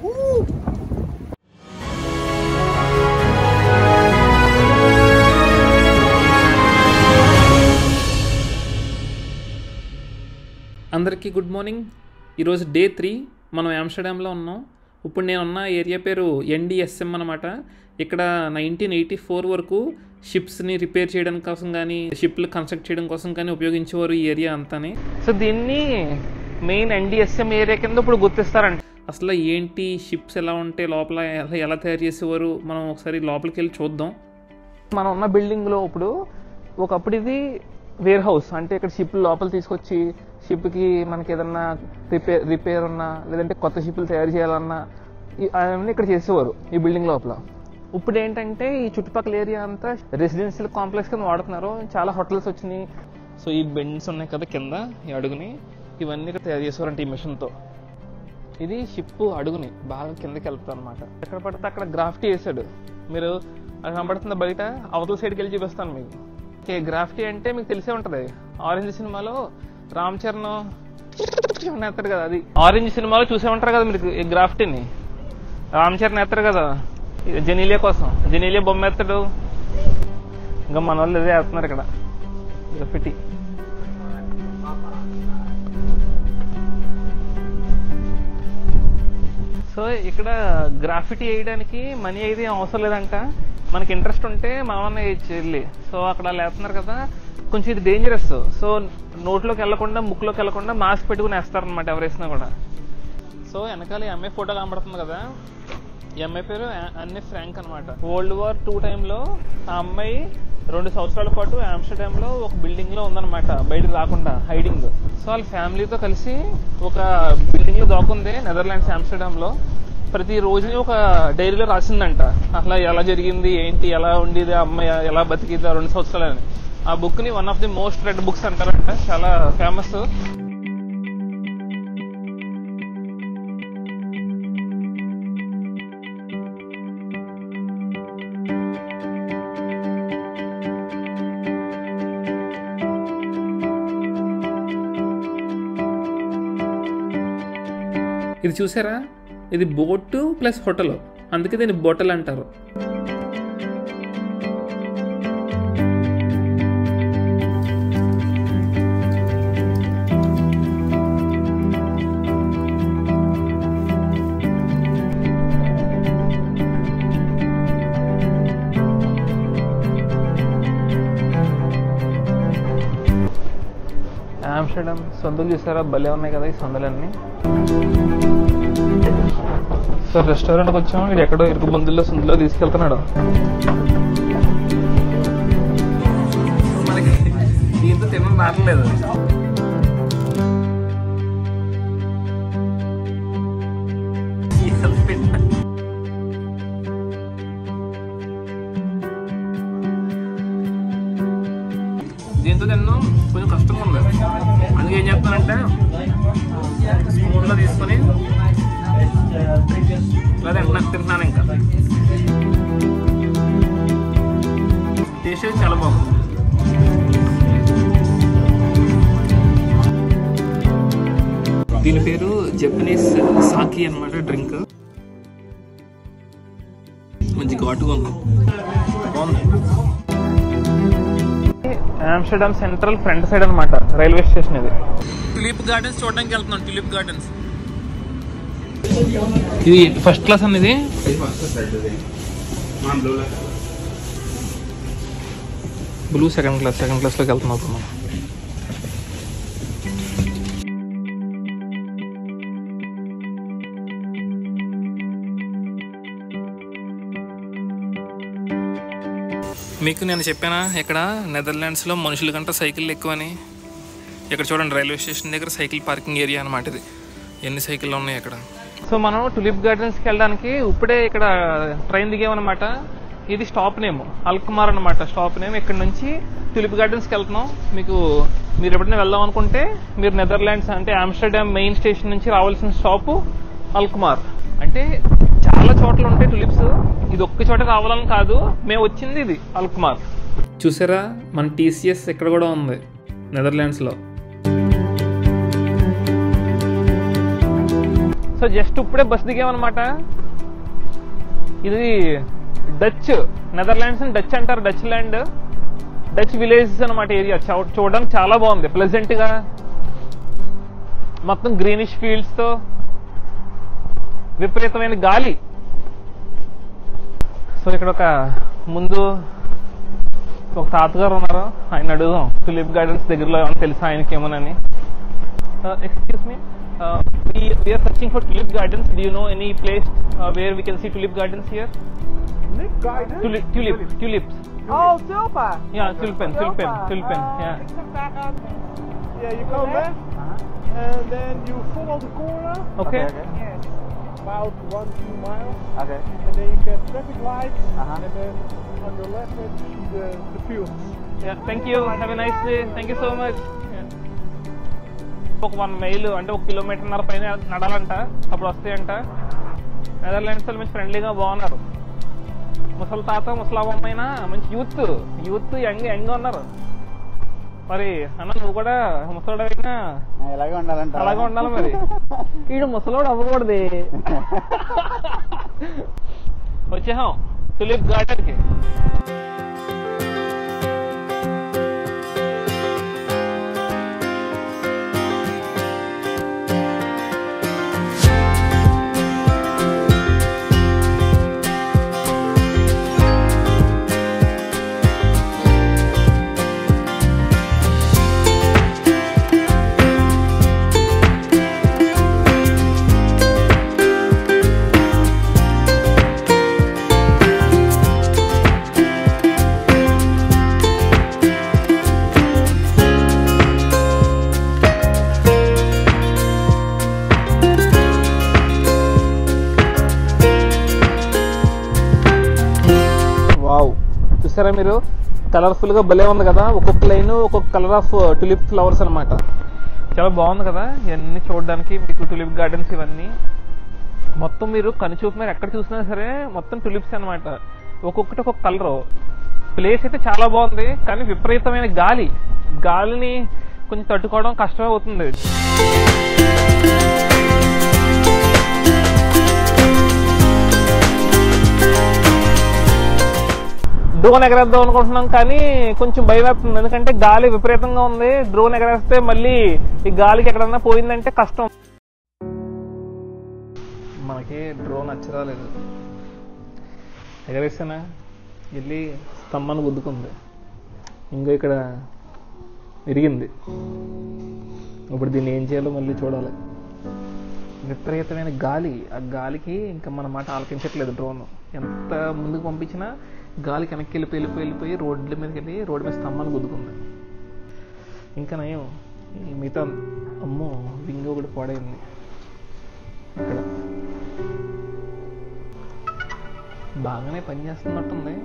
అందరికీ good morning. ఈరోజు day 3. మనం ఆమ్స్టర్డామ్లో ఉన్నాం. ఇప్పుడు నేను ఉన్న ఏరియా పేరు NDSM అనమాట. ఇక్కడ 1984 వరకు షిప్స్ని రిపేర్ చేయడం కోసం కానీ షిప్లు కన్స్ట్రక్ట్ చేయడం కోసం కానీ ఉపయోగించేవారు ఈ ఏరియా అంతాని. సో దీన్ని మెయిన్ NDSM ఏరియా కింద ఇప్పుడు గుర్తిస్తారంట. అసలు ఏంటి, షిప్స్ ఎలా ఉంటాయి, లోపల ఎలా తయారు చేసేవారు, మనం ఒకసారి లోపలికి వెళ్ళి చూద్దాం. మనం ఉన్న బిల్డింగ్లో ఒకప్పుడు ఇది వేర్ హౌస్. అంటే ఇక్కడ షిప్లు లోపల తీసుకొచ్చి షిప్కి మనకి ఏదన్నా రిపేర్ ఉన్నా లేదంటే కొత్త షిప్లు తయారు చేయాలన్నా అవన్నీ ఇక్కడ చేసేవారు ఈ బిల్డింగ్ లోపల. ఇప్పుడు ఏంటంటే ఈ చుట్టుపక్కల ఏరియా అంతా రెసిడెన్షియల్ కాంప్లెక్స్ కింద వాడుతున్నారు. చాలా హోటల్స్ వచ్చినాయి. సో ఈ బెండ్స్ ఉన్నాయి కదా కింద, ఈ అడుగుని ఇవన్నీ ఇక్కడ తయారు చేసేవారంటే ఈ మిషన్తో. ఇది షిప్ అడుగుని బాగా కిందకి వెళ్తుంది అనమాట. ఎక్కడ పడితే అక్కడ గ్రాఫిటీ వేసాడు. మీరు అది కనబడుతుంది బయట, అవతల సైడ్కి వెళ్ళి చూపిస్తాను మీకు. గ్రాఫిటీ అంటే మీకు తెలిసే ఉంటుంది. ఆరెంజ్ సినిమాలో రామ్ చరణ్ ఎత్తాడు కదా, అది ఆరెంజ్ సినిమాలో చూసే ఉంటారు కదా మీరు ఈ గ్రాఫిటీని. రామ్ చరణ్ ఎత్తారు కదా జెనీలియా కోసం, జెనీలియా బొమ్మ ఎత్తాడు. ఇంకా మన వాళ్ళు ఇదే వేస్తున్నారు ఇక్కడ గ్రాఫిటీ. సో ఇక్కడ గ్రాఫిటీ వేయడానికి మనీ అయితే అవసరం లేదంట. మనకి ఇంట్రెస్ట్ ఉంటే మామూలుగా వెళ్ళి. సో అక్కడ వేస్తున్నారు కదా, కొంచెం ఇది డేంజరస్. సో నోట్లోకి వెళ్లకుండా ముక్కులోకి వెళ్లకుండా మాస్క్ పెట్టుకుని వేస్తారనమాట ఎవరు వేసినా కూడా. సో వెనకాల ఈ అమ్మాయి ఫోటో కనబడుతుంది కదా, ఈ అమ్మాయి పేరు అన్ని ఫ్రాంక్ అనమాట. World War II టైంలో ఆ అమ్మాయి 2 సంవత్సరాల పాటు ఆమ్స్టర్డామ్లో ఒక బిల్డింగ్ లో ఉందన్నమాట, బయటకు రాకుండా హైడింగ్. సో వాళ్ళ ఫ్యామిలీతో కలిసి ఒక బిల్డింగ్ లో దాక్కుంది నెదర్లాండ్స్ ఆమ్స్టర్డామ్లో. ప్రతి రోజుని ఒక డైరీలో రాసిందంట అసలు ఎలా జరిగింది ఏంటి, ఎలా ఉండేది ఆ అమ్మాయి, ఎలా బతికింది 2 సంవత్సరాలని. ఆ బుక్ ని one of the most red books అంటారంట, చాలా ఫేమస్. ఇది చూసారా, ఇది బోటు ప్లస్ హోటల్, అందుకే దీన్ని బోటల్ అంటారు. ఆమ్స్టర్డామ్ సందులు చూసారా, భలే ఉన్నాయి కదా ఈ సందులన్నీ. సో రెస్టారెంట్కి వచ్చాము, ఇది ఎక్కడో ఇరుకు బందుల్లో సందులో తీసుకెళ్తున్నాడు. మనకి దీంతో తినడం రావట్లేదు. దీంతో తిన్నాం కొంచెం కష్టంగా ఉంది. అందుకే ఏం చెప్తానంటే స్పూన్లో తీసుకొని లేదా నాకు తింటున్నాను. ఇంకా టేస్ట్ చాలా బాగుంది. దీని పేరు జపనీస్ సాకి అన్నమాట, డ్రింక్. మంచి ఘాటుగా ఉంది, బాగుంది. ఆమ్స్టర్డామ్ సెంట్రల్ ఫ్రంట్ సైడ్ అనమాట రైల్వే స్టేషన్. ఇది ట్యూలిప్ గార్డెన్స్ చూడడానికి వెళ్తున్నాం. ట్యూలిప్ గార్డెన్స్ ఇది ఫస్ట్ క్లాస్ అనేది. బ్లూ సెకండ్ క్లాస్లోకి వెళ్తున్నాం మనం. మీకు నేను చెప్పానా ఇక్కడ నెదర్లాండ్స్లో మనుషుల కంటే సైకిళ్ళు ఎక్కువని. ఇక్కడ చూడండి, రైల్వే స్టేషన్ దగ్గర సైకిల్ పార్కింగ్ ఏరియా అనమాట ఇది. ఎన్ని సైకిళ్ళు ఉన్నాయి అక్కడ. సో మనం టులిప్ గార్డెన్స్కి వెళ్ళడానికి ఇప్పుడే ఇక్కడ ట్రైన్ దిగామన్నమాట. ఇది స్టాప్ నేమ్ అల్కమార్ అనమాట, స్టాప్ నేమ్. ఇక్కడ నుంచి టులిప్ గార్డెన్స్కి వెళ్తున్నాం. మీరు ఎప్పుడైనా వెళ్దాం అనుకుంటే మీరు నెదర్లాండ్స్ అంటే ఆమ్స్టర్డామ్ మెయిన్ స్టేషన్ నుంచి రావాల్సిన స్టాప్ అల్కమార్. అంటే చాలా చోట్ల ఉంటాయి టులిప్స్, ఇది ఒక్క చోట రావాలని కాదు. మేము వచ్చింది ఇది అల్కమార్. చూసారా, మన TCS ఇక్కడ కూడా ఉంది నెదర్లాండ్స్లో. సో సో జస్ట్ ఇప్పుడే బస్ దిగామన్నమాట. ఇది డచ్, నెదర్లాండ్స్ అని డచ్ అంటారు, డచ్ ల్యాండ్, డచ్ విలేజెస్ అనమాట. ఏరియా చూడడానికి చాలా బాగుంది, ప్లెజెంట్ గా, మొత్తం గ్రీనిష్ ఫీల్డ్స్ తో, విపరీతమైన గాలి. సో ఇక్కడ ఒక ముందు ఒక తాతగారు ఉన్నారు, ఆయన అడుగుదాం టులిప్ గార్డెన్స్ దగ్గరలో ఏమన్నా తెలుసా ఆయనకి ఏమోనని. Excuse me, we are searching for tulip gardens. Do you know any place where we can see tulip gardens here? Tulip garden? Tulips. Oh, tulpa. Yeah, tulpen. Yeah. Yeah, you go left, and then you follow the corner. Okay. Yes. About 1-2 miles. Okay. And then you get traffic lights, Uh-huh. and then on your left hand you see the fields. Yeah. Thank you. Have a nice day. Thank you so much. ఒక 1 mile అంటే 1 కిలోమీటర్న్నర పైన నడాలంట, అప్పుడు వస్తాయంట. Netherlands వాళ్ళు మంచి ఫ్రెండ్లీగా బాగున్నారు. ముసలి తాత ముసలాబమ్మ అయినా మంచి యూత్ యంగ్ ఉన్నారు. మరి అన్న నువ్వు కూడా ముసలోడైనా ఇలాగే ఉండాలంట, అలాగే ఉండాలి. మరి వీడు ముసలోడు అవ్వకూడదు. వచ్చేసాం టులిప్ గార్డెన్ కి. చూసారా మీరు, కలర్ఫుల్ గా భలే ఉంది కదా. ఒక్కొక్క లైన్ ఒక్కొక్క కలర్ ఆఫ్ టులిప్ ఫ్లవర్స్ అనమాట. చాలా బాగుంది కదా ఇవన్నీ చూడడానికి. మీకు టులిప్ గార్డెన్స్ ఇవన్నీ మొత్తం మీరు కనుచూపు మీరు ఎక్కడ చూసినా సరే మొత్తం టులిప్స్ అనమాట. ఒక్కొక్కటి ఒక్కొక్క కలరు. ప్లేస్ అయితే చాలా బాగుంది, కానీ విపరీతమైన గాలిని కొంచెం తట్టుకోవడం కష్టం అవుతుంది. డ్రోన్ ఎగరేద్దాం అనుకుంటున్నాం, కానీ కొంచెం భయం వేస్తుంది. ఎందుకంటే గాలి విపరీతంగా ఉంది. డ్రోన్ ఎగరేస్తే మళ్ళీ ఈ గాలికి ఎక్కడన్నా పోయిందంటే కష్టం. మనకి డ్రోన్ అచ్చరాలేదు, ఎగరేసానా వెళ్ళి స్తంభాన్ని గుద్దుకుంది, ఇంకా ఇక్కడ విరిగింది. ఇప్పుడు దీన్ని ఏం చేయాలో మళ్ళీ చూడాలి. విపరీతమైన గాలి, ఆ గాలికి ఇంకా మన మాట ఆలకించట్లేదు డ్రోన్. ఎంత ముందుకు పంపించినా గాలికి వెనక్కి వెళ్ళిపోయి రోడ్ల మీదకి వెళ్ళి రోడ్డు మీద స్తంభాన్ని గుద్దుకుంది. ఇంకా నయం ఈ మిగతా, అమ్మో వింగ్ ఒకటి పాడైంది ఇక్కడ. బాగానే పనిచేస్తున్నట్టుంది,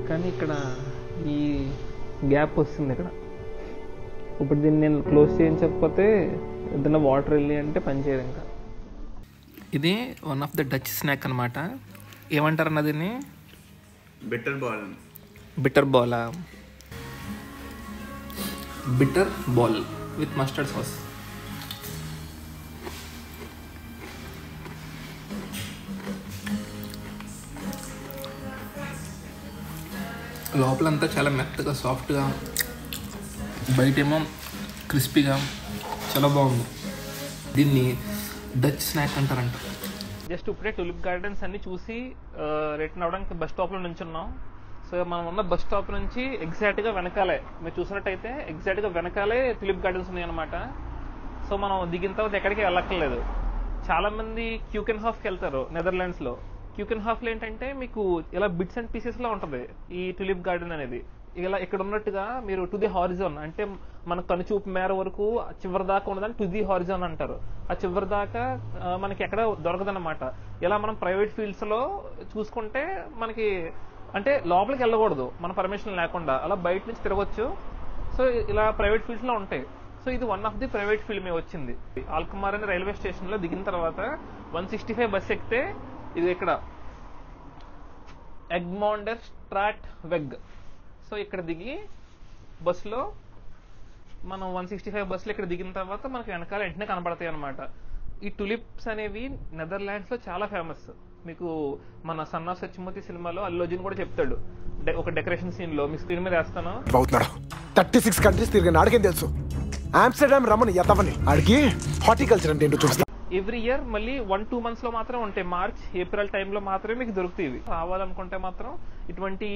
కానీ ఇక్కడ ఈ గ్యాప్ వస్తుంది ఇక్కడ. ఇప్పుడు దీన్ని నేను క్లోజ్ చేయించకపోతే ఏదైనా వాటర్ వెళ్ళి అంటే పనిచేయదు ఇంకా. ఇది one of the Dutch snack అనమాట. ఏమంటారు అన్న దీన్ని? Bitter ball with mustard sauce. లోపలంతా చాలా మెత్తగా సాఫ్ట్గా, బయటేమో క్రిస్పీగా, చాలా బాగుంది. దీన్ని డచ్ స్నాక్ అంటారంట. జస్ట్ ఇప్పుడే టులిప్ గార్డెన్స్ అన్ని చూసి రిటర్న్ అవడానికి బస్ స్టాప్ లో నుంచున్నాం. సో మనం ఉన్న బస్ స్టాప్ నుంచి ఎగ్జాక్ట్ గా వెనకాలే, మీరు చూసినట్టయితే ఎగ్జాక్ట్ గా వెనకాలే టులిప్ గార్డెన్స్ ఉన్నాయి అనమాట. సో మనం దిగిన తర్వాత ఎక్కడికి వెళ్ళక్కర్లేదు. చాలా మంది క్యూకెన్హాఫ్కి వెళ్తారు నెదర్లాండ్స్ లో. క్యూకెన్హాఫ్లో ఏంటంటే మీకు ఇలా బిట్స్ అండ్ పీసెస్ లో ఉంటది ఈ టులిప్ గార్డెన్ అనేది. ఇలా ఇక్కడ ఉన్నట్టుగా మీరు టు ది హారిజాన్, అంటే మన కనుచూపు మేర వరకు చివరి దాకా ఉన్నదాన్ని టు ది హారిజాన్ అంటారు. ఆ చివరి దాకా మనకి ఎక్కడ దొరకదన్నమాట. ఇలా మనం ప్రైవేట్ ఫీల్డ్స్ లో చూసుకుంటే మనకి అంటే లోపలికి వెళ్ళకూడదు మన పర్మిషన్ లేకుండా, అలా బయట నుంచి తిరగొచ్చు. సో ఇలా ప్రైవేట్ ఫీల్డ్స్ లో ఉంటాయి. సో ఇది one of the private field మేము వచ్చింది. ఆల్కమార్ అనే రైల్వే స్టేషన్ లో దిగిన తర్వాత 165 బస్ ఎక్కితే ఇది ఇక్కడ ఎగ్మౌండర్ స్ట్రాట్ వెగ్. సో ఇక్కడ దిగి బస్సులో మనం 165 బస్సులు ఇక్కడ దిగిన తర్వాత మనకి వెనకాల వెంటనే కనపడతాయి అనమాట. ఈ టులిప్స్ అనేవి నెదర్లాండ్స్లో చాలా ఫేమస్. మీకు మన సన్ ఆఫ్ సత్యమూర్తి సినిమాలో అల్లు అర్జున్ కూడా చెప్తాడు ఒక డెకరేషన్ సీన్ లో. మీ స్క్రీన్ మీద వేస్తాను. 36 కంట్రీస్ తిరిగిన ఆడికేం తెలుసు, ఆమ్స్టర్డామ్ రమ్మని ఎత్తవని అడిగి హార్టికల్చర్ అంటే ఏంటో చూపిస్తా. ఎవ్రీ ఇయర్ మళ్ళీ 1-2 months లో మాత్రం ఉంటాయి. మార్చ్ ఏప్రిల్ టైంలో మాత్రమే మీకు దొరుకుతాయి. ఇవి రావాలనుకుంటే మాత్రం ఇటువంటి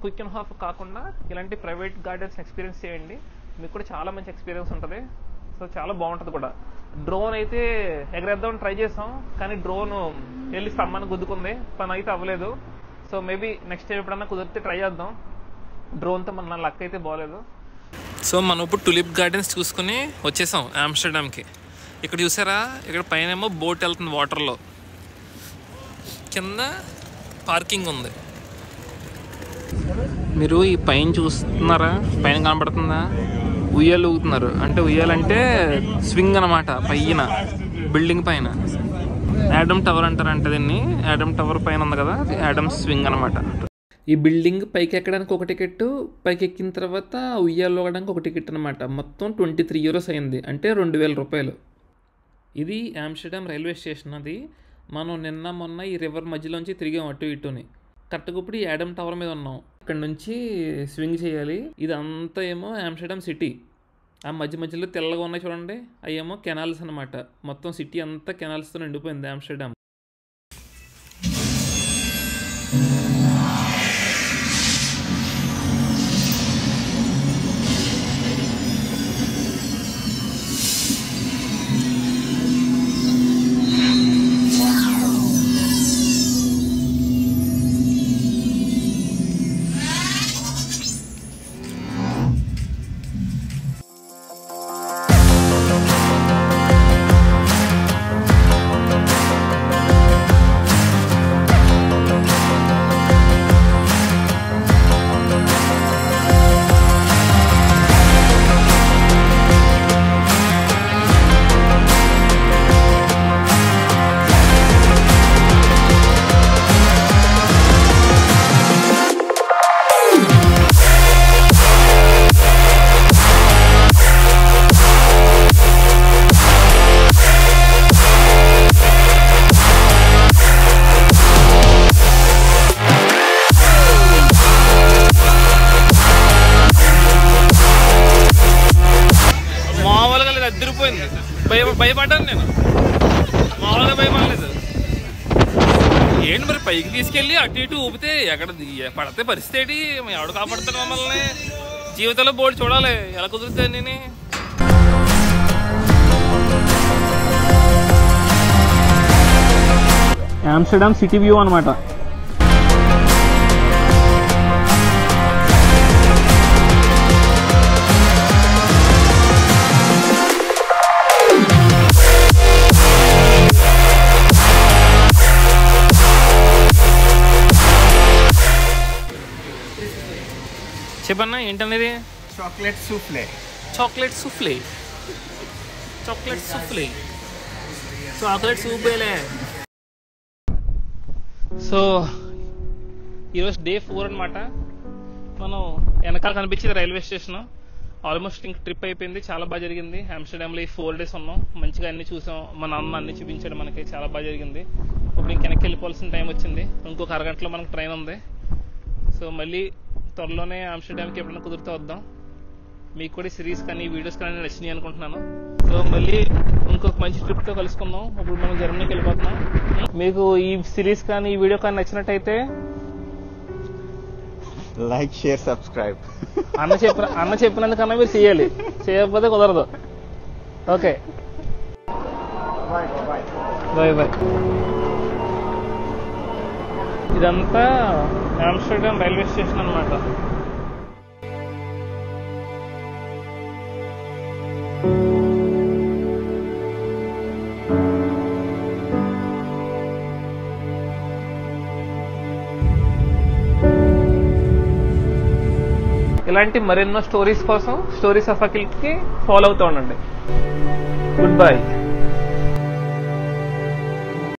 క్విక్ అండ్ హాఫ్ కాకుండా ఇలాంటి ప్రైవేట్ గార్డెన్స్ ఎక్స్పీరియన్స్ చేయండి. మీకు కూడా చాలా మంచి ఎక్స్పీరియన్స్ ఉంటుంది. సో చాలా బాగుంటుంది కూడా. డ్రోన్ అయితే ఎగరేద్దామని ట్రై చేసాం, కానీ డ్రోన్ వెళ్ళి స్తంభాన్ని గుద్దుకుంది, పని అయితే అవ్వలేదు. సో మేబీ నెక్స్ట్ టైం ఎప్పుడన్నా కుదిరితే ట్రై చేద్దాం. డ్రోన్తో మన లక్ అయితే బాగలేదు. సో మనం ఇప్పుడు టులిప్ గార్డెన్స్ చూసుకుని వచ్చేసాం ఆమ్స్టర్డామ్కి. ఇక్కడ చూసారా, ఇక్కడ పైన ఏమో బోట్ వెళ్తుంది వాటర్లో, కింద పార్కింగ్ ఉంది. మీరు ఈ పైన చూస్తున్నారా, పైన కనబడుతుందా, ఉయ్యాలు ఊగుతున్నారు. అంటే ఉయ్యాలంటే స్వింగ్ అనమాట, పైన బిల్డింగ్ పైన. యాడమ్ టవర్ అంటారంట దీన్ని. యాడమ్ టవర్ పైన ఉంది కదా, యాడమ్ స్వింగ్ అనమాట. ఈ బిల్డింగ్ పైకి ఎక్కడానికి ఒక టికెట్, పైకి ఎక్కిన తర్వాత ఉయ్యాలు ఊగడానికి ఒక టికెట్ అనమాట. మొత్తం 23 euros అయింది, అంటే 2000 రూపాయలు. ఇది ఆమ్స్టర్డామ్ రైల్వే స్టేషన్. అది మనం నిన్న మొన్న ఈ రివర్ మధ్యలోంచి తిరిగాం అటు ఇటుని. కరెక్ట్గా ఇప్పుడు ఈ యాడమ్ టవర్ మీద ఉన్నాం. ఇక్కడ నుంచి స్వింగ్ చేయాలి. ఇదంతా ఏమో ఆమ్స్టర్డామ్ సిటీ. ఆ మధ్యలో తెల్లగా ఉన్నాయి చూడండి, అవి ఏమో కెనాల్స్ అనమాట. మొత్తం సిటీ అంతా కెనాల్స్తో నిండిపోయింది ఆమ్స్టర్డామ్. భయపడ్డాను నేను, మామూలుగా భయపడలేదు. ఏంటి మరి పైకి తీసుకెళ్ళి అటు ఇటు ఊపితే ఎక్కడ పడితే పరిస్థితి ఏంటి? ఎవడు కాపాడుతాడు మమ్మల్ని? జీవితంలో బోర్డు చూడాలి, ఎలా కుదురుతుంది నేను. ఆమ్స్టర్డామ్ సిటీ వ్యూ అనమాట. చెప్పన్నా ఏంటనేది? Chocolate souffle. Chocolate souffle, chocolate souffle, chocolate souffle. So ఈరోజు డే 4 అనమాట. మనం వెనకాల కనిపించేది రైల్వే స్టేషన్. ఆల్మోస్ట్ ఇంక ట్రిప్ అయిపోయింది, చాలా బాగా జరిగింది. ఆమ్స్టర్డామ్లో ఈ 4 days ఉన్నాం, మంచిగా అన్ని చూసాం. మా నాన్న అన్ని చూపించాడు మనకి, చాలా బాగా జరిగింది. ఇప్పుడు ఇంక వెనక్కి వెళ్ళిపోవాల్సిన టైం వచ్చింది. ఇంకొక అరగంటలో మనకు ట్రైన్ ఉంది. సో మళ్ళీ త్వరలోనే ఆమ్స్టర్డామ్కి ఎప్పుడైనా కుదిరితే వద్దాం. మీకు కూడా సిరీస్ కానీ వీడియోస్ కానీ నచ్చినాయి అనుకుంటున్నాను. సో మళ్ళీ ఇంకొక మంచి ట్రిప్తో కలుసుకుందాం. ఇప్పుడు మనం జర్మనీకి వెళ్ళిపోతున్నాం. మీకు ఈ సిరీస్ కానీ ఈ వీడియో కానీ నచ్చినట్టయితే లైక్, షేర్, సబ్స్క్రైబ్. అన్న చెప్పినందుకన్నా మీరు చేయాలి, చేయకపోతే కుదరదు. Okay, bye bye. ఇదంతా ఆమ్స్టర్డామ్ రైల్వే స్టేషన్ అనమాట. ఇలాంటి మరెన్నో స్టోరీస్ కోసం స్టోరీస్ ఆఫ్ అఖిల్కి ఫాలో అవుతూ ఉండండి. Good bye.